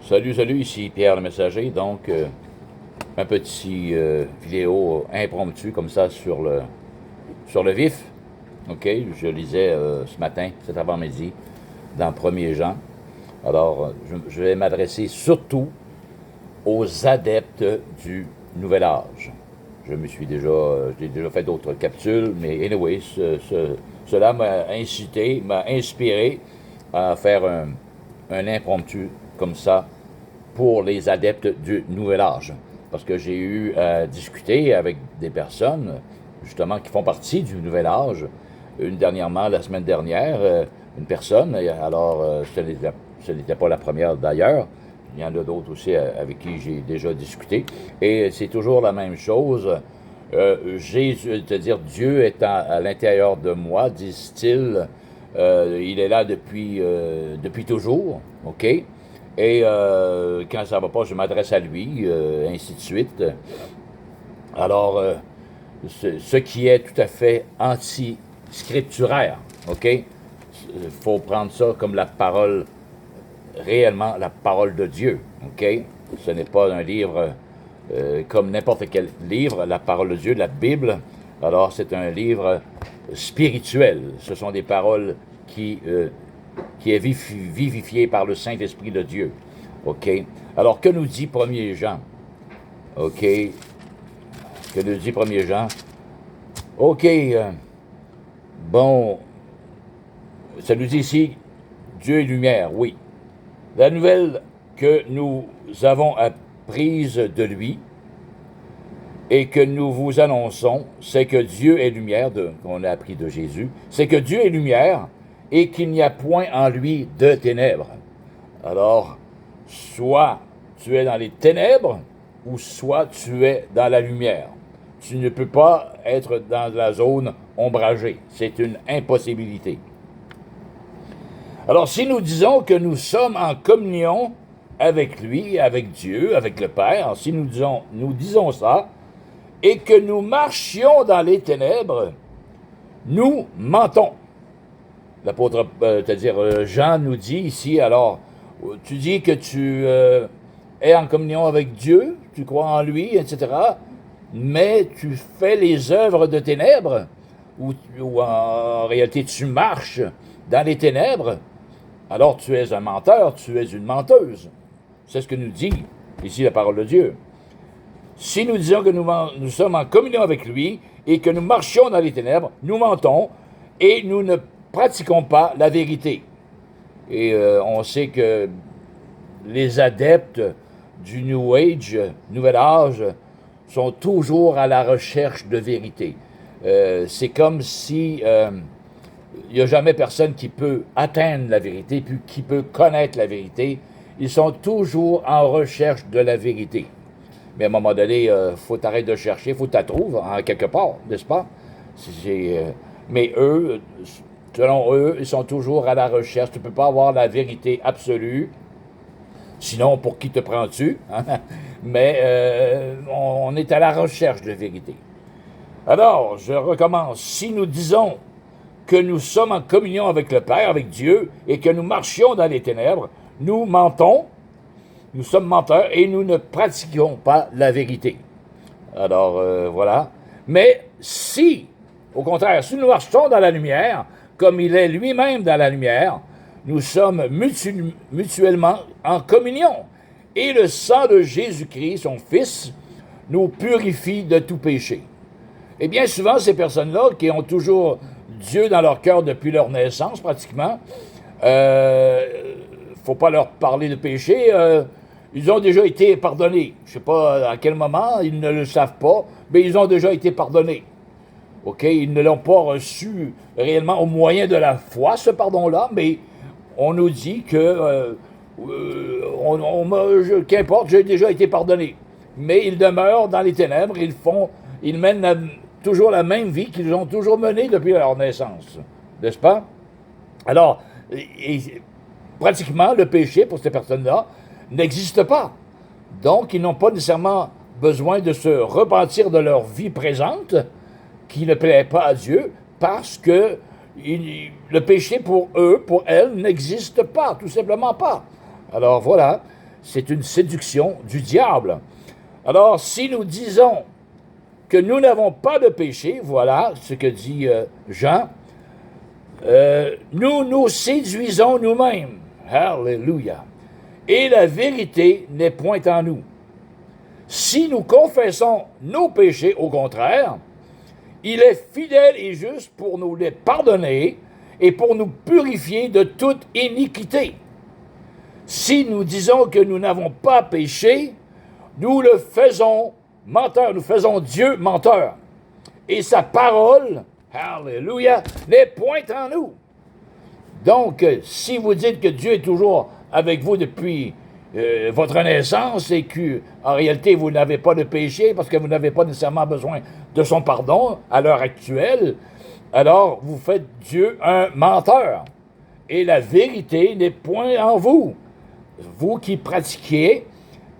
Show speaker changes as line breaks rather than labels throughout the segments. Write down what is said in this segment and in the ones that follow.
Salut, ici Pierre le Messager. Donc, un petit vidéo impromptu comme ça sur le vif. OK, je lisais ce matin, cet avant-midi, dans 1er Jean. Alors, je vais m'adresser surtout aux adeptes du Nouvel Âge. J'ai déjà fait d'autres capsules, mais anyway, cela m'a incité, m'a inspiré à faire un impromptu comme ça pour les adeptes du Nouvel Âge. Parce que j'ai eu à discuter avec des personnes, justement, qui font partie du Nouvel Âge. Dernièrement, la semaine dernière, une personne, alors ce n'était pas la première d'ailleurs, il y en a d'autres aussi avec qui j'ai déjà discuté, et c'est toujours la même chose. Jésus, c'est-à-dire Dieu est à l'intérieur de moi, disent-ils, il est là depuis toujours, OK? Et quand ça va pas, je m'adresse à lui, ainsi de suite. Alors, ce qui est tout à fait anti-scripturaire, OK? Il faut prendre ça comme la parole, réellement la parole de Dieu, OK? Ce n'est pas un livre comme n'importe quel livre, la parole de Dieu, la Bible. Alors, c'est un livre spirituel. Ce sont des paroles qui est vivifié par le Saint-Esprit de Dieu. OK? Alors, que nous dit 1er Jean? OK? Que nous dit 1er Jean? OK. Bon, ça nous dit ici, Dieu est lumière, oui. La nouvelle que nous avons apprise de lui et que nous vous annonçons, c'est que Dieu est lumière, qu'on a appris de Jésus, c'est que Dieu est lumière et qu'il n'y a point en lui de ténèbres. Alors, soit tu es dans les ténèbres, ou soit tu es dans la lumière. Tu ne peux pas être dans la zone ombragée. C'est une impossibilité. Alors, si nous disons que nous sommes en communion avec lui, avec Dieu, avec le Père, si nous disons ça, et que nous marchions dans les ténèbres, nous mentons. L'apôtre, c'est-à-dire Jean nous dit ici, alors, tu dis que tu es en communion avec Dieu, tu crois en lui, etc., mais tu fais les œuvres de ténèbres, ou en réalité tu marches dans les ténèbres, alors tu es un menteur, tu es une menteuse. C'est ce que nous dit ici la parole de Dieu. Si nous disons que nous sommes en communion avec lui et que nous marchions dans les ténèbres, nous mentons et nous ne pratiquons pas la vérité. Et on sait que les adeptes du New Age, Nouvel Âge, sont toujours à la recherche de vérité. C'est comme si il n'y a jamais personne qui peut atteindre la vérité, puis qui peut connaître la vérité. Ils sont toujours en recherche de la vérité. Mais à un moment donné, faut t'arrêter de chercher, faut que tu la trouves en quelque part, n'est-ce pas? Mais eux, selon eux, ils sont toujours à la recherche. Tu ne peux pas avoir la vérité absolue. Sinon, pour qui te prends-tu? Mais on est à la recherche de vérité. Alors, je recommence. Si nous disons que nous sommes en communion avec le Père, avec Dieu, et que nous marchions dans les ténèbres, nous mentons, nous sommes menteurs, et nous ne pratiquons pas la vérité. Alors, voilà. Mais si, au contraire, si nous marchons dans la lumière, comme il est lui-même dans la lumière, nous sommes mutuellement en communion. Et le sang de Jésus-Christ, son Fils, nous purifie de tout péché. Et bien souvent, ces personnes-là, qui ont toujours Dieu dans leur cœur depuis leur naissance, pratiquement, faut pas leur parler de péché, ils ont déjà été pardonnés. Je ne sais pas à quel moment, ils ne le savent pas, mais ils ont déjà été pardonnés. OK? Ils ne l'ont pas reçu réellement au moyen de la foi, ce pardon-là, mais on nous dit que, qu'importe, j'ai déjà été pardonné. Mais ils demeurent dans les ténèbres, ils mènent toujours la même vie qu'ils ont toujours menée depuis leur naissance. N'est-ce pas? Alors, pratiquement, le péché, pour ces personnes-là, n'existe pas. Donc, ils n'ont pas nécessairement besoin de se repentir de leur vie présente, qui ne plaît pas à Dieu, parce que le péché pour eux, pour elles, n'existe pas, tout simplement pas. Alors voilà, c'est une séduction du diable. Alors, si nous disons que nous n'avons pas de péché, voilà ce que dit Jean, nous nous séduisons nous-mêmes. Alléluia. Et la vérité n'est point en nous. Si nous confessons nos péchés, au contraire, il est fidèle et juste pour nous les pardonner et pour nous purifier de toute iniquité. Si nous disons que nous n'avons pas péché, nous le faisons menteur, nous faisons Dieu menteur. Et sa parole, alléluia, n'est point en nous. Donc, si vous dites que Dieu est toujours avec vous depuis votre naissance et qu'en réalité, vous n'avez pas de péché parce que vous n'avez pas nécessairement besoin de son pardon à l'heure actuelle, alors vous faites Dieu un menteur. Et la vérité n'est point en vous. Vous qui pratiquez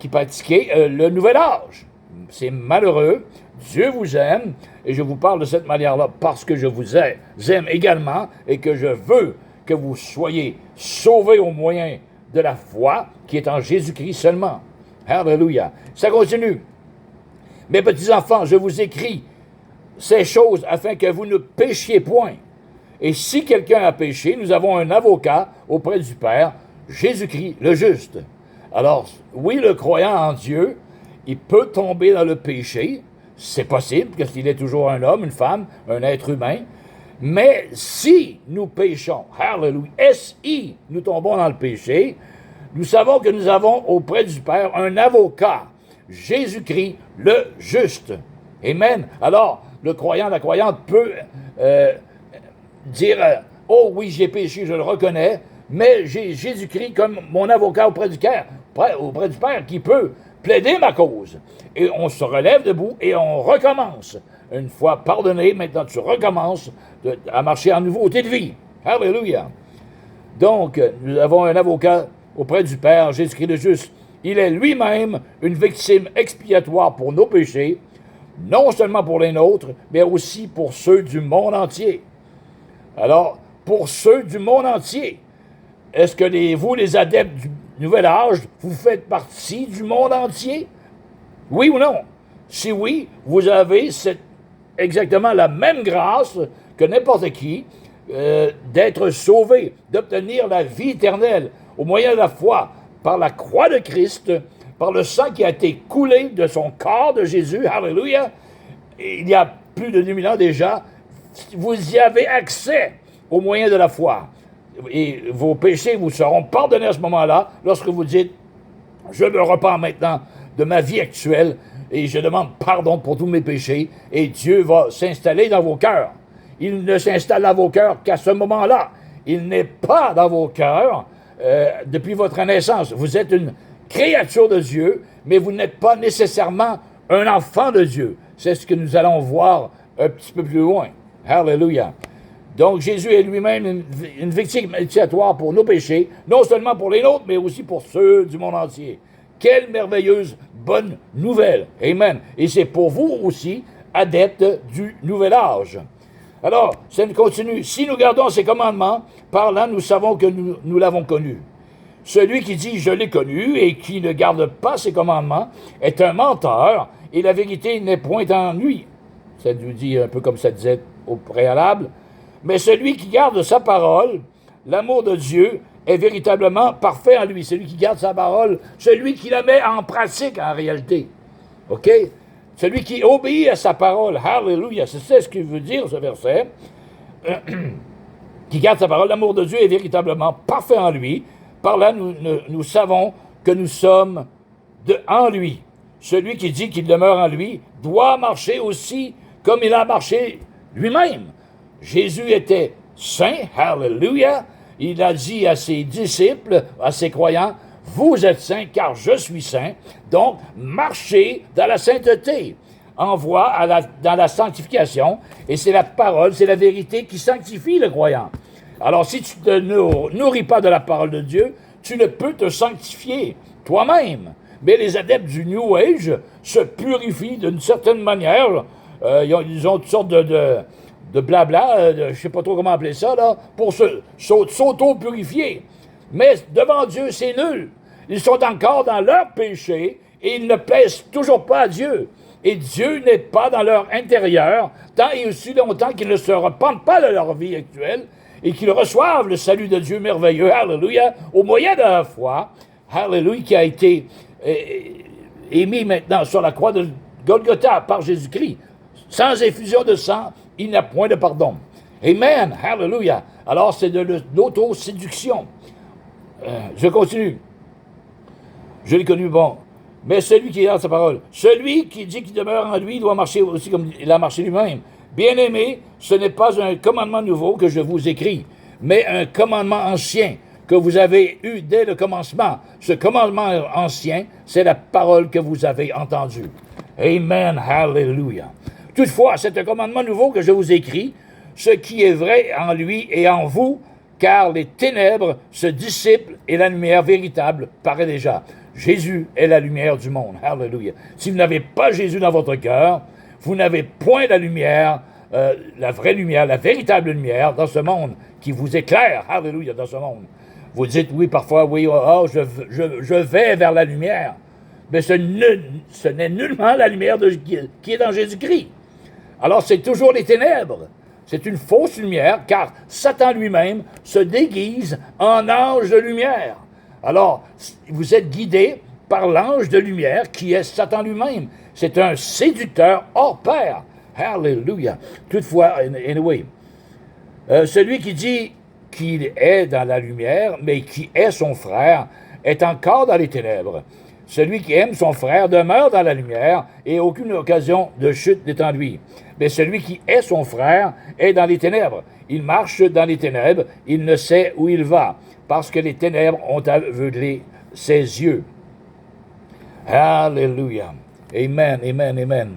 le nouvel âge. C'est malheureux. Dieu vous aime et je vous parle de cette manière-là parce que je vous aime également et que je veux que vous soyez sauvés au moyen de la foi qui est en Jésus-Christ seulement. Alléluia. Ça continue. Mes petits enfants, je vous écris ces choses afin que vous ne péchiez point. Et si quelqu'un a péché, nous avons un avocat auprès du Père, Jésus-Christ, le juste. Alors, oui, le croyant en Dieu, il peut tomber dans le péché. C'est possible, parce qu'il est toujours un homme, une femme, un être humain. Mais si nous péchons, hallelujah, si nous tombons dans le péché, nous savons que nous avons auprès du Père un avocat, Jésus-Christ, le juste. Amen. Alors, le croyant, la croyante peut dire, oh oui, j'ai péché, je le reconnais, mais j'ai Jésus-Christ comme mon avocat auprès du Père qui peut plaider ma cause. Et on se relève debout et on recommence. Une fois pardonné, maintenant tu recommences à marcher en nouveauté de vie. Alléluia. Donc, nous avons un avocat auprès du Père, Jésus-Christ le juste. Il est lui-même une victime expiatoire pour nos péchés, non seulement pour les nôtres, mais aussi pour ceux du monde entier. Alors, pour ceux du monde entier, est-ce que vous, les adeptes du nouvel âge, vous faites partie du monde entier? Oui ou non? Si oui, vous avez exactement la même grâce que n'importe qui d'être sauvé, d'obtenir la vie éternelle au moyen de la foi par la croix de Christ, par le sang qui a été coulé de son corps de Jésus. Alléluia! Il y a plus de 2000 ans déjà, vous y avez accès au moyen de la foi. Et vos péchés vous seront pardonnés à ce moment-là, lorsque vous dites, je me repens maintenant de ma vie actuelle et je demande pardon pour tous mes péchés, et Dieu va s'installer dans vos cœurs. Il ne s'installe dans vos cœurs qu'à ce moment-là. Il n'est pas dans vos cœurs depuis votre naissance. Vous êtes une créature de Dieu, mais vous n'êtes pas nécessairement un enfant de Dieu. C'est ce que nous allons voir un petit peu plus loin. Alléluia. Donc, Jésus est lui-même une victime expiatoire pour nos péchés, non seulement pour les nôtres, mais aussi pour ceux du monde entier. Quelle merveilleuse bonne nouvelle. Amen. Et c'est pour vous aussi, adeptes du nouvel âge. Alors, ça continue. Si nous gardons ses commandements, par là, nous savons que nous l'avons connu. Celui qui dit « je l'ai connu » et qui ne garde pas ses commandements est un menteur, et la vérité n'est point en lui. Ça nous dit un peu comme ça disait au préalable. Mais celui qui garde sa parole, l'amour de Dieu, est véritablement parfait en lui. Celui qui garde sa parole, celui qui la met en pratique en réalité. OK? Celui qui obéit à sa parole, hallelujah, c'est ce qu'il veut dire ce verset, qui garde sa parole, l'amour de Dieu est véritablement parfait en lui. Par là, nous savons que nous sommes en lui. Celui qui dit qu'il demeure en lui doit marcher aussi comme il a marché lui-même. Jésus était saint, hallelujah. Il a dit à ses disciples, à ses croyants, vous êtes saints car je suis saint. Donc, marchez dans la sainteté. Envoie dans la sanctification. Et c'est la parole, c'est la vérité qui sanctifie le croyant. Alors, si tu ne te nourris pas de la parole de Dieu, tu ne peux te sanctifier toi-même. Mais les adeptes du New Age se purifient d'une certaine manière. Ils ont toutes sortes de blabla, je ne sais pas trop comment appeler ça, là, pour s'auto-purifier. Mais devant Dieu, c'est nul. Ils sont encore dans leur péché et ils ne plaisent toujours pas à Dieu. Et Dieu n'est pas dans leur intérieur tant et aussi longtemps qu'ils ne se repentent pas de leur vie actuelle et qu'ils reçoivent le salut de Dieu merveilleux, alléluia, au moyen de la foi, alléluia, qui a été émis maintenant sur la croix de Golgotha par Jésus-Christ. Sans effusion de sang, il n'y a point de pardon. Amen, hallelujah. Alors c'est de l'autoséduction. Je continue. Je l'ai connu, bon. Mais celui qui est dans sa parole, celui qui dit qu'il demeure en lui, doit marcher aussi comme il a marché lui-même. Bien-aimés, ce n'est pas un commandement nouveau que je vous écris, mais un commandement ancien que vous avez eu dès le commencement. Ce commandement ancien, c'est la parole que vous avez entendue. Amen, hallelujah. Toutefois, c'est un commandement nouveau que je vous écris, ce qui est vrai en lui et en vous, car les ténèbres se dissipent et la lumière véritable paraît déjà. Jésus est la lumière du monde. Hallelujah. Si vous n'avez pas Jésus dans votre cœur, vous n'avez point la lumière, la vraie lumière, la véritable lumière dans ce monde qui vous éclaire. Hallelujah, dans ce monde. Vous dites, oui, parfois, oui, je vais vers la lumière. Mais ce n'est nullement la lumière qui est dans Jésus-Christ. Alors, c'est toujours les ténèbres. C'est une fausse lumière, car Satan lui-même se déguise en ange de lumière. Alors, vous êtes guidé par l'ange de lumière qui est Satan lui-même. C'est un séducteur hors pair. Hallelujah. Toutefois, anyway, celui qui dit qu'il est dans la lumière, mais qui est son frère, est encore dans les ténèbres. Celui qui aime son frère demeure dans la lumière et aucune occasion de chute n'est en lui. Mais celui qui est son frère est dans les ténèbres. Il marche dans les ténèbres, il ne sait où il va, parce que les ténèbres ont aveuglé ses yeux. Alléluia. Amen, amen, amen.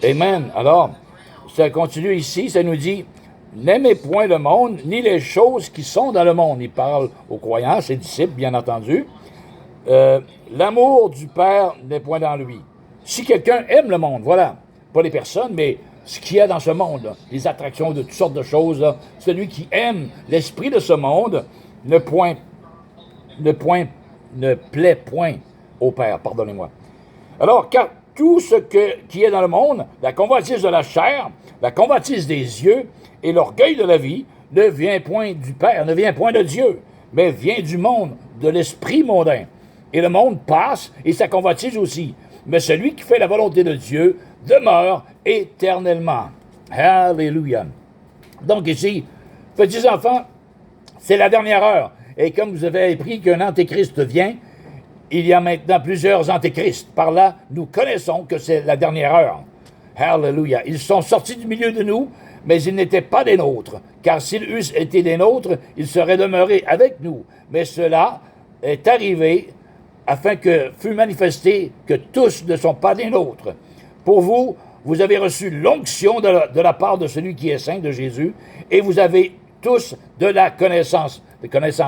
Amen. Alors, ça continue ici, ça nous dit, n'aimez point le monde, ni les choses qui sont dans le monde. Il parle aux croyants, ses disciples, bien entendu. L'amour du Père n'est point dans lui. Si quelqu'un aime le monde, voilà, pas les personnes, mais ce qu'il y a dans ce monde, là, les attractions de toutes sortes de choses, là, celui qui aime l'esprit de ce monde ne plaît point au Père, pardonnez-moi. Alors, car tout ce qui est dans le monde, la convoitise de la chair, la convoitise des yeux et l'orgueil de la vie, ne vient point du Père, ne vient point de Dieu, mais vient du monde, de l'esprit mondain. Et le monde passe, et sa convoitise aussi. Mais celui qui fait la volonté de Dieu demeure éternellement. Alléluia. Donc ici, petits enfants, c'est la dernière heure. Et comme vous avez appris qu'un antéchrist vient, il y a maintenant plusieurs antéchrists. Par là, nous connaissons que c'est la dernière heure. Alléluia. Ils sont sortis du milieu de nous, mais ils n'étaient pas des nôtres. Car s'ils eussent été des nôtres, ils seraient demeurés avec nous. Mais cela est arrivé afin que fût manifesté que tous ne sont pas des nôtres. Pour vous, vous avez reçu l'onction de la part de celui qui est saint, de Jésus, et vous avez tous de la connaissance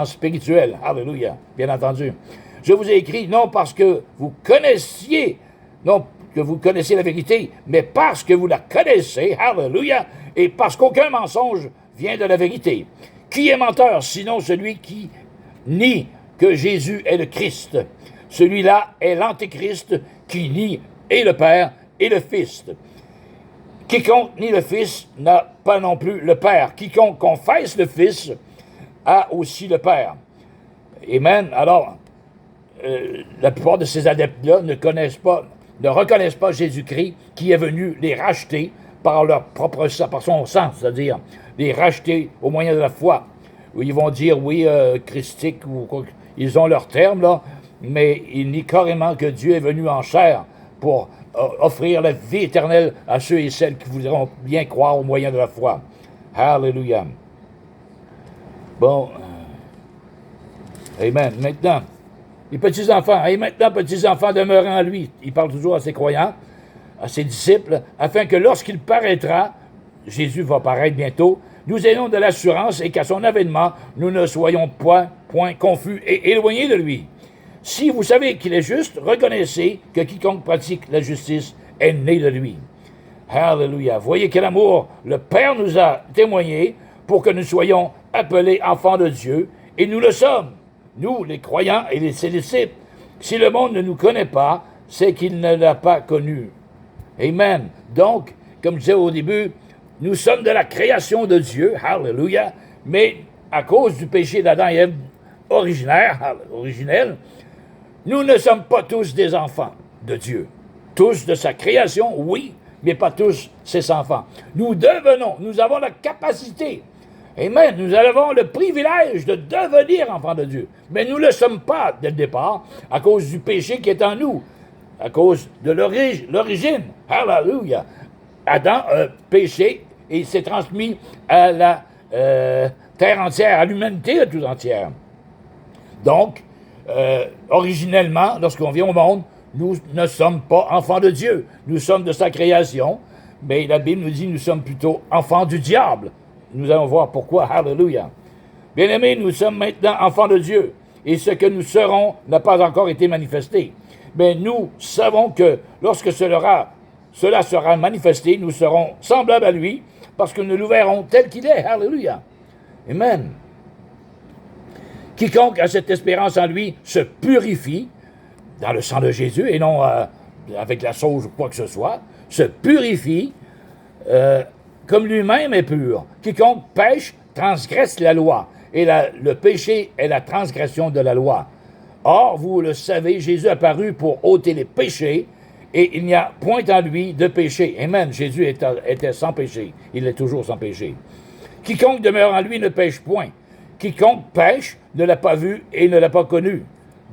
spirituelle. Alléluia, bien entendu. Je vous ai écrit non parce que vous connaissiez, non que vous connaissiez la vérité, mais parce que vous la connaissez, alléluia, et parce qu'aucun mensonge vient de la vérité. Qui est menteur, sinon celui qui nie que Jésus est le Christ? Celui-là est l'antéchrist qui nie et le Père et le Fils. Quiconque nie le Fils n'a pas non plus le Père. Quiconque confesse le Fils a aussi le Père. Amen. Alors, la plupart de ces adeptes-là ne reconnaissent pas Jésus-Christ qui est venu les racheter par leur propre sang, par son sang, c'est-à-dire les racheter au moyen de la foi. Ils vont dire, oui, christique, ou quoi, ils ont leur terme, là, mais ils nient carrément que Dieu est venu en chair pour offrir la vie éternelle à ceux et celles qui voudront bien croire au moyen de la foi. Alléluia. Bon. Amen. Maintenant, les petits-enfants. Et maintenant, petits-enfants, demeurent en lui. Il parle toujours à ses croyants, à ses disciples, afin que lorsqu'il paraîtra, Jésus va paraître bientôt, nous ayons de l'assurance et qu'à son avènement, nous ne soyons point confus et éloignés de lui. Si vous savez qu'il est juste, reconnaissez que quiconque pratique la justice est né de lui. Alléluia. Voyez quel amour le Père nous a témoigné pour que nous soyons appelés enfants de Dieu, et nous le sommes. nous, les croyants et ses disciples. Si le monde ne nous connaît pas, c'est qu'il ne l'a pas connu. Amen. Donc, comme je disais au début, nous sommes de la création de Dieu, hallelujah, mais à cause du péché d'Adam et Ève originel, nous ne sommes pas tous des enfants de Dieu. Tous de sa création, oui, mais pas tous ses enfants. Nous avons la capacité, amen, nous avons le privilège de devenir enfants de Dieu. Mais nous ne le sommes pas dès le départ, à cause du péché qui est en nous, à cause de l'origine. Hallelujah. Adam a péché et s'est transmis à la terre entière, à l'humanité tout entière. Donc, originellement, lorsqu'on vient au monde, nous ne sommes pas enfants de Dieu. Nous sommes de sa création, mais la Bible nous dit que nous sommes plutôt enfants du diable. Nous allons voir pourquoi. Hallelujah. Bien-aimés, nous sommes maintenant enfants de Dieu, et ce que nous serons n'a pas encore été manifesté. Mais nous savons que lorsque cela sera manifesté, nous serons semblables à lui, parce que nous le verrons tel qu'il est. Hallelujah. Amen. Quiconque a cette espérance en lui se purifie dans le sang de Jésus et non avec la sauge ou quoi que ce soit, se purifie comme lui-même est pur. Quiconque pêche transgresse la loi et le péché est la transgression de la loi. Or, vous le savez, Jésus est apparu pour ôter les péchés et il n'y a point en lui de péché. Amen. Jésus était sans péché. Il est toujours sans péché. Quiconque demeure en lui ne pêche point. Quiconque pêche ne l'a pas vu et ne l'a pas connu.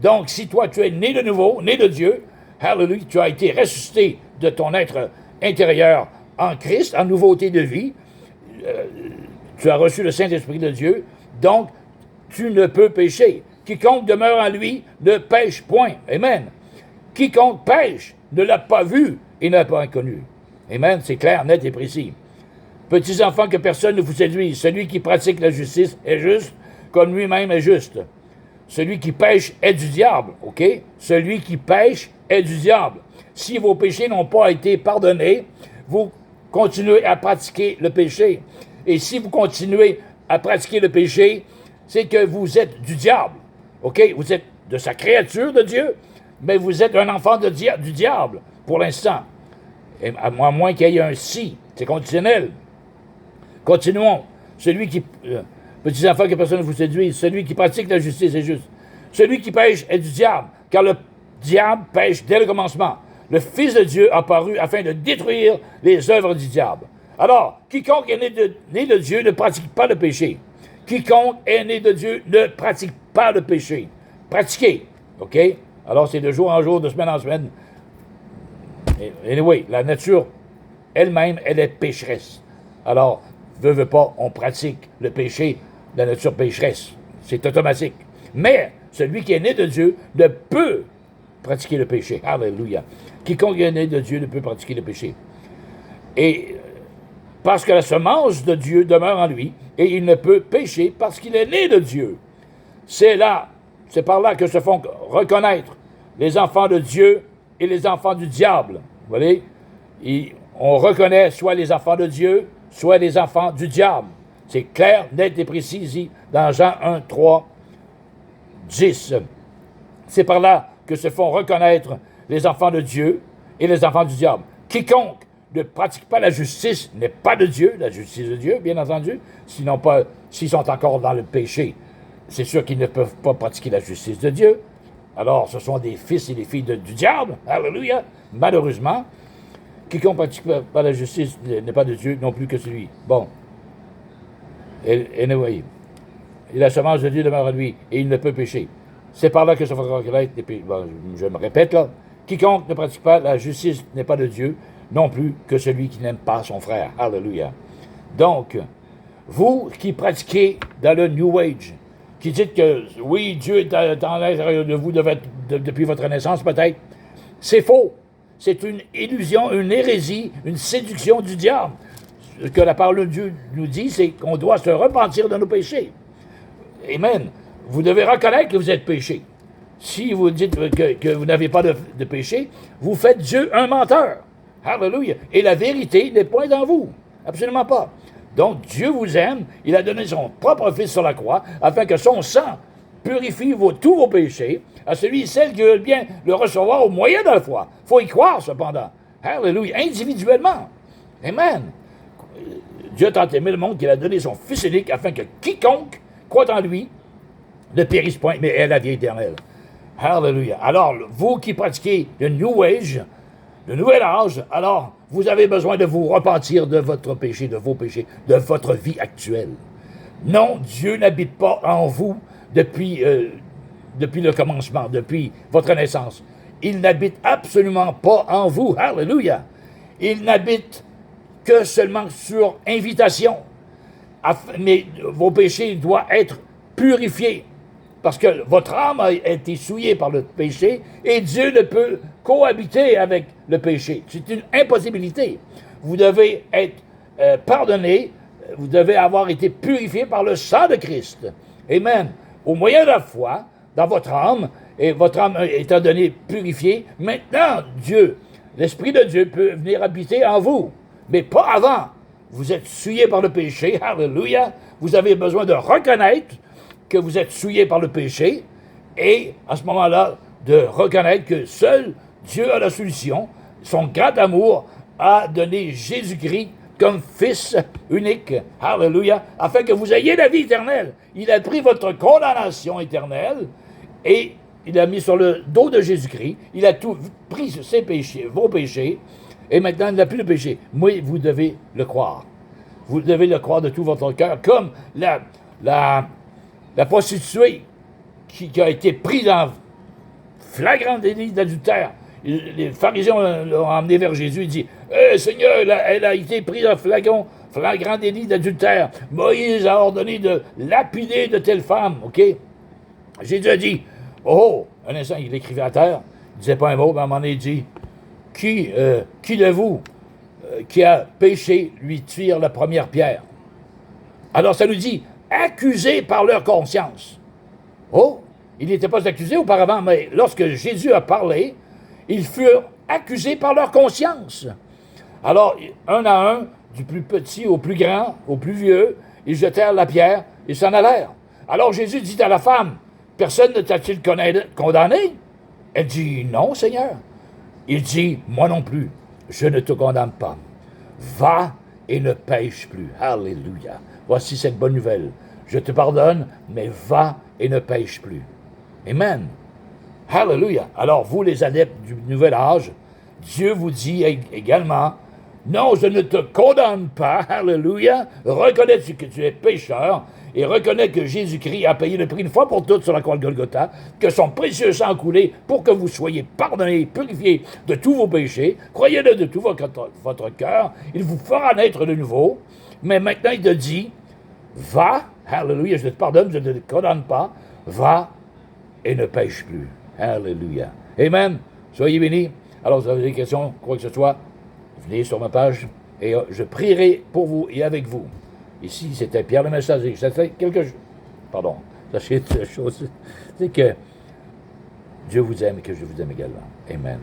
Donc, si toi, tu es né de nouveau, né de Dieu, hallelujah, tu as été ressuscité de ton être intérieur en Christ, en nouveauté de vie, tu as reçu le Saint-Esprit de Dieu, donc tu ne peux pécher. Quiconque demeure en lui ne pêche point. Amen. Quiconque pêche ne l'a pas vu et ne l'a pas connu. Amen, c'est clair, net et précis. Petits enfants, que personne ne vous séduise. Celui qui pratique la justice est juste, comme lui-même est juste. Celui qui pêche est du diable, OK? Celui qui pêche est du diable. Si vos péchés n'ont pas été pardonnés, vous continuez à pratiquer le péché. Et si vous continuez à pratiquer le péché, c'est que vous êtes du diable, OK? Vous êtes de sa créature de Dieu, mais vous êtes un enfant du diable, pour l'instant. Et à moins qu'il y ait un si, c'est conditionnel. Continuons. Celui qui... petits enfants, que personne ne vous séduise. Celui qui pratique la justice est juste. Celui qui pêche est du diable, car le diable pêche dès le commencement. Le Fils de Dieu a paru afin de détruire les œuvres du diable. Alors, quiconque est né de Dieu ne pratique pas le péché. Quiconque est né de Dieu ne pratique pas le péché. Pratiquez, OK? Alors, c'est de jour en jour, de semaine en semaine. Anyway, la nature elle-même, elle est pécheresse. Alors, veut pas, on pratique le péché, la nature pécheresse. C'est automatique. Mais celui qui est né de Dieu ne peut pratiquer le péché. Alléluia. Quiconque est né de Dieu ne peut pratiquer le péché. Et parce que la semence de Dieu demeure en lui, et il ne peut pécher parce qu'il est né de Dieu. C'est par là que se font reconnaître les enfants de Dieu et les enfants du diable. Vous voyez? On reconnaît soit les enfants de Dieu, soit les enfants du diable. C'est clair, net et précis ici, dans Jean 1, 3, 10. C'est par là que se font reconnaître les enfants de Dieu et les enfants du diable. Quiconque ne pratique pas la justice n'est pas de Dieu, la justice de Dieu, bien entendu, s'ils sont encore dans le péché. C'est sûr qu'ils ne peuvent pas pratiquer la justice de Dieu. Alors, ce sont des fils et des filles du diable. Alléluia. Malheureusement, quiconque ne pratique pas la justice n'est pas de Dieu non plus que celui. Bon. Anyway. Et la semence de Dieu demeure en lui, et il ne peut pécher. C'est par là que se font reconnaître les péchés. Bon, je me répète là. Quiconque ne pratique pas la justice n'est pas de Dieu non plus que celui qui n'aime pas son frère. Alléluia. Donc, vous qui pratiquez dans le New Age, qui dites que, oui, Dieu est à l'intérieur de vous depuis votre naissance, peut-être, c'est faux. C'est une illusion, une hérésie, une séduction du diable. Ce que la parole de Dieu nous dit, c'est qu'on doit se repentir de nos péchés. Amen. Vous devez reconnaître que vous êtes péché. Si vous dites que vous n'avez pas de péché, vous faites Dieu un menteur. Alléluia. Et la vérité n'est point dans vous. Absolument pas. Donc, Dieu vous aime. Il a donné son propre Fils sur la croix afin que son sang purifie tous vos péchés, à celui et celle qui veulent bien le recevoir au moyen de la foi. Il faut y croire, cependant. Alléluia. Individuellement. Amen. Dieu a tant aimé le monde qu'il a donné son Fils unique afin que quiconque croit en lui ne périsse point, mais ait la vie éternelle. Alléluia. Alors, vous qui pratiquez le New Age, le Nouvel Âge, alors, vous avez besoin de vous repentir de votre péché, de vos péchés, de votre vie actuelle. Non, Dieu n'habite pas en vous depuis le commencement, depuis votre naissance. Il n'habite absolument pas en vous. Alléluia. Il n'habite que seulement sur invitation. Mais vos péchés doivent être purifiés. Parce que votre âme a été souillée par le péché et Dieu ne peut cohabiter avec le péché. C'est une impossibilité. Vous devez être pardonné, vous devez avoir été purifié par le sang de Christ. Amen. Au moyen de la foi, dans votre âme, et votre âme étant donnée purifiée, maintenant, Dieu, l'Esprit de Dieu peut venir habiter en vous. Mais pas avant. Vous êtes souillé par le péché. Alléluia. Vous avez besoin de reconnaître que vous êtes souillé par le péché, et à ce moment-là, de reconnaître que seul Dieu a la solution. Son grand amour a donné Jésus-Christ comme Fils unique, alléluia, afin que vous ayez la vie éternelle. Il a pris votre condamnation éternelle, et il a mis sur le dos de Jésus-Christ, il a tout pris ses péchés, vos péchés, et maintenant il n'a plus de péché. Mais vous devez le croire. Vous devez le croire de tout votre cœur, comme la prostituée qui a été prise en flagrant délit d'adultère. Les pharisiens l'ont emmené vers Jésus et dit Seigneur, elle a été prise en flagrant délit d'adultère. Moïse a ordonné de lapider de telle femme. OK? Jésus a dit un instant, il écrivait à terre, il ne disait pas un mot, mais à un moment donné, il dit Qui de vous qui a péché lui tire la première pierre? Alors ça nous dit accusés par leur conscience. Ils n'étaient pas accusés auparavant, mais lorsque Jésus a parlé, ils furent accusés par leur conscience. Alors, un à un, du plus petit au plus grand, au plus vieux, ils jetèrent la pierre et s'en allèrent. Alors Jésus dit à la femme, personne ne t'a-t-il condamné? Elle dit, non, Seigneur. Il dit, moi non plus, je ne te condamne pas. Va et ne pêche plus. Alléluia. Voici cette bonne nouvelle. Je te pardonne, mais va et ne pêche plus. Amen. Alléluia. Alors, vous, les adeptes du Nouvel Âge, Dieu vous dit également, non, je ne te condamne pas. Alléluia. Reconnais que tu es pécheur et reconnais que Jésus-Christ a payé le prix une fois pour toutes sur la croix de Golgotha, que son précieux sang a coulé pour que vous soyez pardonnés, purifiés de tous vos péchés. Croyez-le de tout votre cœur. Il vous fera naître de nouveau. Mais maintenant, il te dit, va, alléluia, je te pardonne, je ne te condamne pas, va et ne pêche plus. Alléluia. Amen. Soyez bénis. Alors, si vous avez des questions, quoi que ce soit, venez sur ma page et je prierai pour vous et avec vous. Ici, c'était Pierre le Messager. Ça fait quelque chose. Pardon. Sachez une chose. C'est que Dieu vous aime et que je vous aime également. Amen.